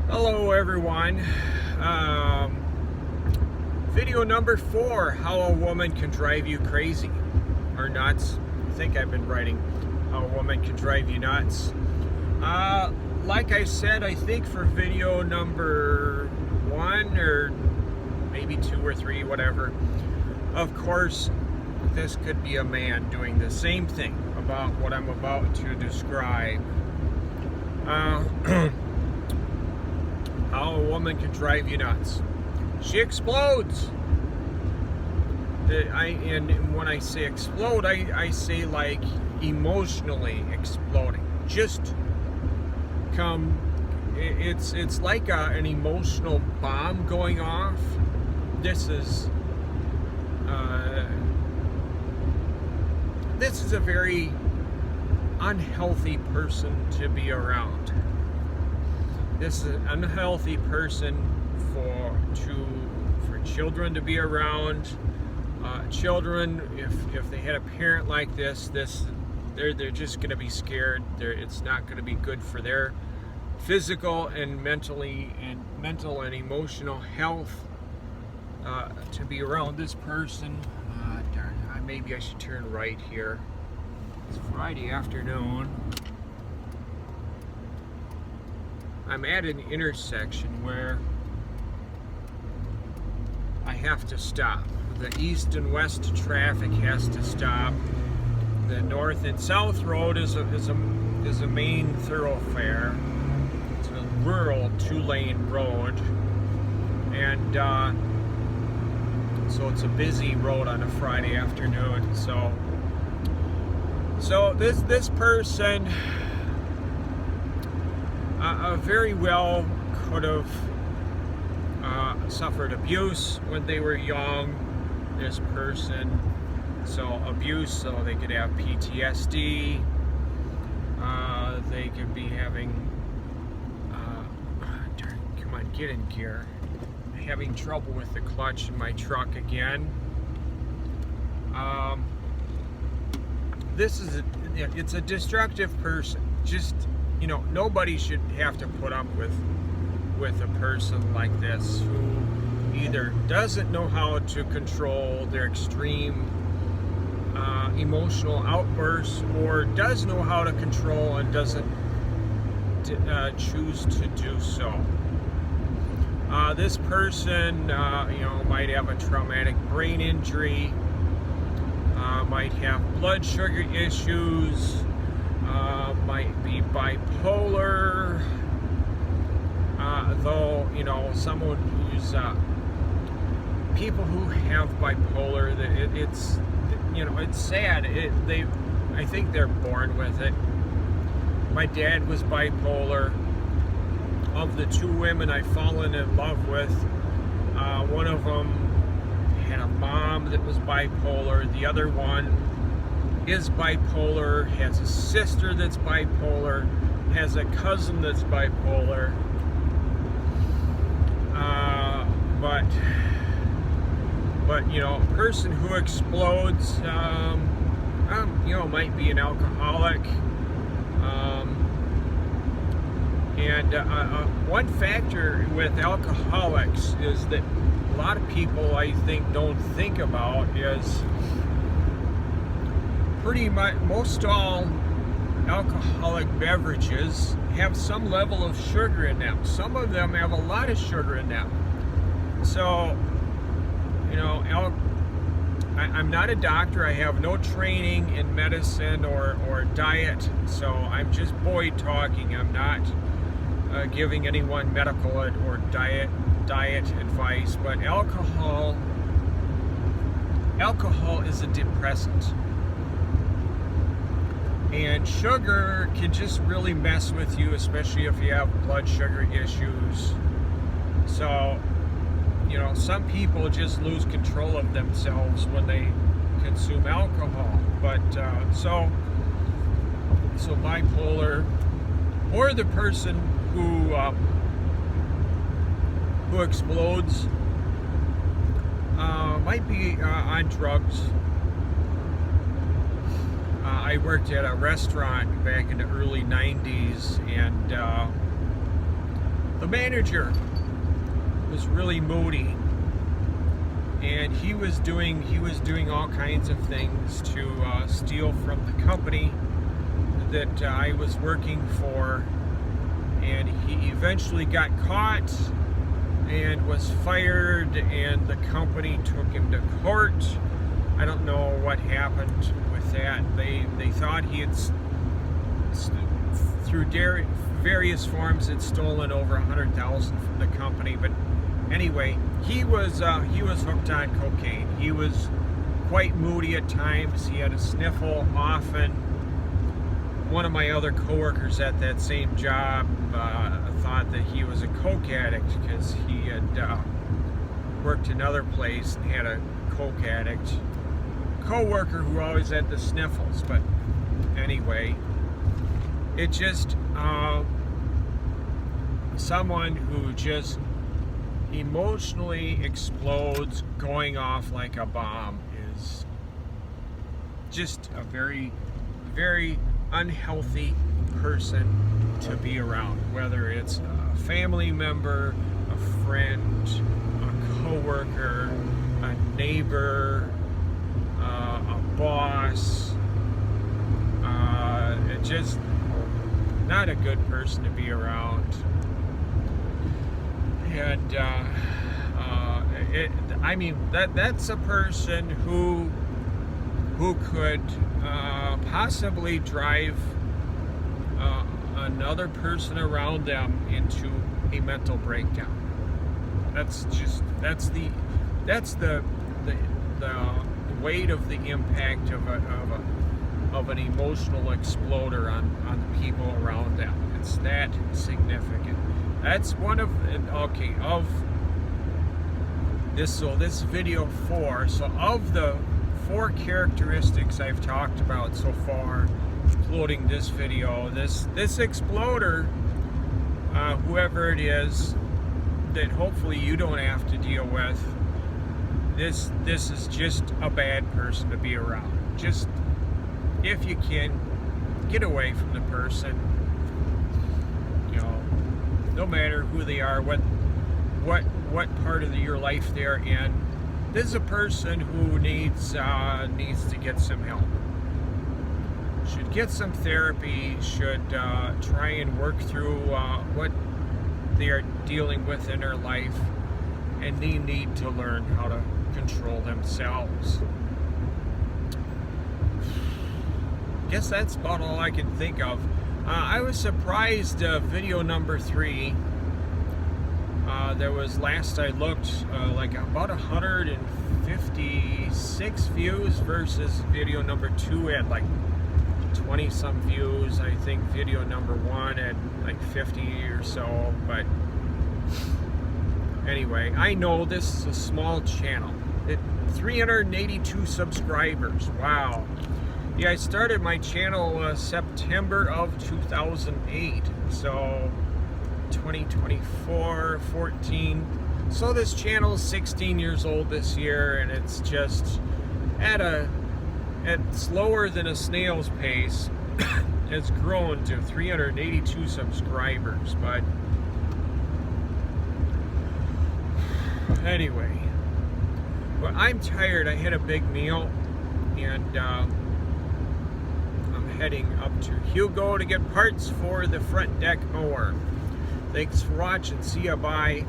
Hello everyone. Video number 4, how a woman can drive you crazy or nuts. I think I've been writing how a woman can drive you nuts. Like I said, I think for video number 1 or maybe 2 or 3, whatever, of course this could be a man doing the same thing about what I'm about to describe. How a woman can drive you nuts. She explodes. And when I say explode, I say like emotionally exploding. Just it's like an emotional bomb going off. This is a very unhealthy person to be around. This is an unhealthy person for children to be around. Children, if they had a parent like this, they're just going to be scared. It's not going to be good for their physical and mental and emotional health to be around this person. Maybe I should turn right here. It's Friday afternoon. I'm at an intersection where I have to stop. The east and west traffic has to stop. The north and south road is a main thoroughfare. It's a rural 2-lane road, and so it's a busy road on a Friday afternoon. So this person very well could have suffered abuse when they were young. This person, so abuse, so they could have PTSD. They could be having, come on, get in gear. Having trouble with the clutch in my truck again. It's a destructive person. Just, nobody should have to put up with a person like this who either doesn't know how to control their extreme emotional outbursts, or does know how to control and doesn't choose to do so. This person, might have a traumatic brain injury, might have blood sugar issues, might be bipolar, though, someone who's, people who have bipolar, it's sad. I think they're born with it. My dad was bipolar. Of the 2 women I've fallen in love with, one of them had a mom that was bipolar. The other one is bipolar, has a sister that's bipolar, has a cousin that's bipolar. But a person who explodes, might be an alcoholic. And one factor with alcoholics is that a lot of people, I think, don't think about is pretty much most all alcoholic beverages have some level of sugar in them. Some of them have a lot of sugar in them. So, I'm not a doctor. I have no training in medicine or diet. So I'm just boy talking. I'm not giving anyone medical or diet advice. But alcohol is a depressant. And sugar can just really mess with you, especially if you have blood sugar issues. So, some people just lose control of themselves when they consume alcohol. But so bipolar, or the person who explodes, might be on drugs. I worked at a restaurant back in the early 90s, and the the manager was really moody, and he was doing all kinds of things to steal from the company that I was working for, and he eventually got caught and was fired, and the company took him to court. I don't know what happened with that. They thought he had, through various forms, had stolen over $100,000 from the company. But anyway, he was hooked on cocaine. He was quite moody at times. He had a sniffle often. One of my other coworkers at that same job thought that he was a coke addict because he had worked another place and had a coke addict coworker who always had the sniffles. But anyway, it just someone who just emotionally explodes, going off like a bomb, is just a very, very unhealthy person to be around, whether it's a family member, a friend, a coworker, a neighbor, a boss. It's just not a good person to be around. And I mean, that's a person who could possibly drive another person around them into a mental breakdown. That's the weight of the impact of an emotional exploder on the people around them. It's that significant. That's one of this. So this video 4. So of the 4 characteristics I've talked about so far, including this video, this exploder, whoever it is, that hopefully you don't have to deal with. This is just a bad person to be around. Just, if you can, get away from the person. You know, no matter who they are, what part of your life they're in. This is a person who needs to get some help. Should get some therapy. Should try and work through what they are dealing with in their life, and they need to learn how to control themselves. Guess that's about all I can think of. I was surprised. Video number 3. There was, last I looked, like about 156 views versus video number 2 had like 20 some views. I think video number 1 had like 50 or so. But anyway, I know this is a small channel. 382 subscribers. Wow. Yeah, I started my channel September of 2008. So 2024, 14. So this channel is 16 years old this year, and it's just at slower than a snail's pace. It's grown to 382 subscribers. But anyway, well, I'm tired. I had a big meal, and I'm heading up to Hugo to get parts for the front deck mower. Thanks for watching. See ya. Bye.